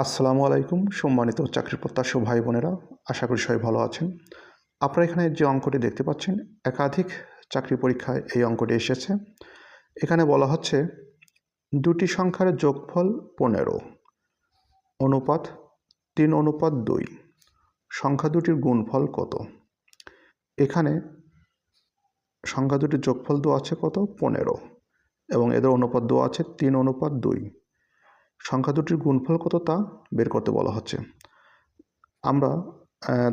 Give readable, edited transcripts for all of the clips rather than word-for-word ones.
আসসালামু আলাইকুম সম্মানিত চাকরি প্রত্যাশী ভাই বোনেরা, আশা করি সবাই ভালো আছেন। আপনারা এখানে যে অঙ্কটি দেখতে পাচ্ছেন, একাধিক চাকরি পরীক্ষায় এই অঙ্কটি এসেছে। এখানে বলা হচ্ছে দুটি সংখ্যার যোগফল 15 অনুপাত 3:2, সংখ্যা দুটির গুণফল কত? এখানে সংখ্যা দুটির যোগফল দেওয়া আছে কত? 15 এবং এদের অনুপাত দেওয়া আছে 3:2। সংখ্যা দুটির গুণফল কত তা বের করতে বলা হচ্ছে। আমরা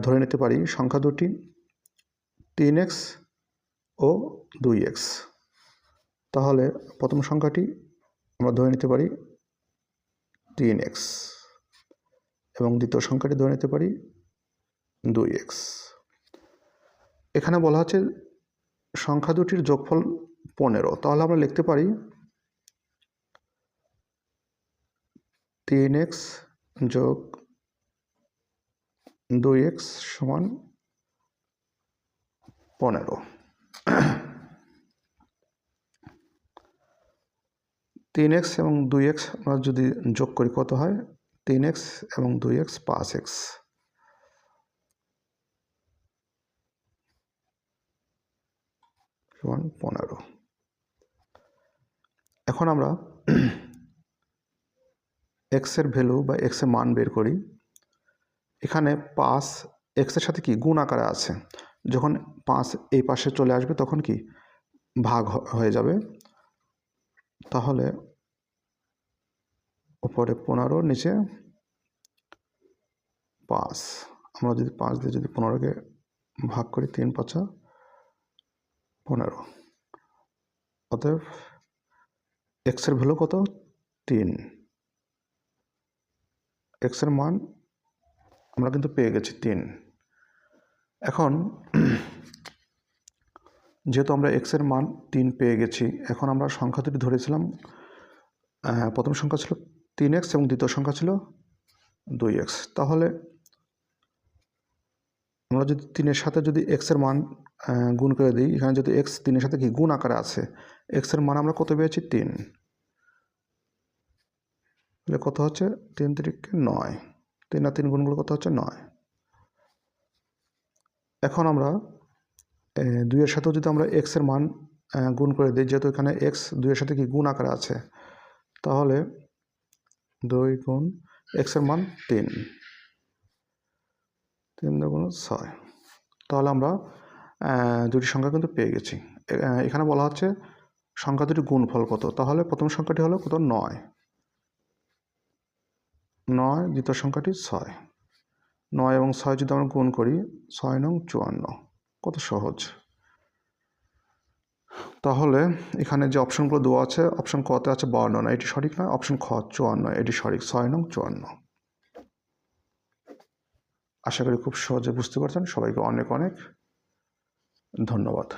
ধরে নিতে পারি সংখ্যা দুটি 3x ও 2x। তাহলে প্রথম সংখ্যাটি আমরা ধরে নিতে পারি 3x এবং দ্বিতীয় সংখ্যাটি ধরে নিতে পারি 2x। এখানে বলা হচ্ছে সংখ্যা দুটির যোগফল 15, তাহলে আমরা লিখতে পারি 3x যোগ 2x সমান 15। 3x এবং 2x আমরা যদি যোগ করি কত হয়? 3x এবং 2x 5x সমান 15। এখন আমরা x এর ভ্যালু বা x এর মান বের করি। এখানে 5 x এর সাথে কি গুণ আকারে আছে, যখন 5 এই পাশে চলে আসবে তখন কি ভাগ হয়ে যাবে। তাহলে উপরে 15, নিচে 5। আমরা যদি 5 দিয়ে যদি 15কে ভাগ করি, 3 × 5 = 15। অতএব x এর ভ্যালু কত? 3। x এর মান আমরা কিন্তু পেয়ে গেছি 3। এখন যেহেতু আমরা x এর মান 3 পেয়ে গেছি, এখন আমরা সংখ্যা দুটি ধরেছিলাম। প্রথম সংখ্যা ছিল 3x এবং দ্বিতীয় সংখ্যা ছিল 2x। তাহলে আমরা যদি 3-এর সাথে যদি x এর মান গুণ করে দিই, এখানে যদি x 3-এর সাথে কি গুণ আকারে আছে, x এর মান আমরা কত পেয়েছি? 3। তাহলে কত হচ্ছে? 3 × 3 = 9। 3 আর 3 গুণগুলো কত হচ্ছে? 9। এখন আমরা 2-এর সাথেও যদি আমরা x এর মান গুণ করে দিই, যেহেতু এখানে x 2-এর সাথে কি গুণ আকারে আছে, তাহলে 2 গুণ x এর মান 3, 3 × 2 = 6। তাহলে আমরা দুটি সংখ্যা কিন্তু পেয়ে গেছি। এখানে বলা হচ্ছে সংখ্যা দুটির গুণফল কত। তাহলে প্রথম সংখ্যাটি হলো কত? 9, দ্বিতীয় সংখ্যাটি 6। 9 এবং 6 যদি আমরা গুণ করি, 6 × 9 = 54। কত সহজ। তাহলে এখানে যে অপশনগুলো দেওয়া আছে, অপশন কতে আছে 52, এটি সঠিক নয়। অপশন খ 54, এটি সঠিক। 6 × 9 = 54। আশা করি খুব সহজে বুঝতে পারছেন। সবাইকে অনেক অনেক ধন্যবাদ।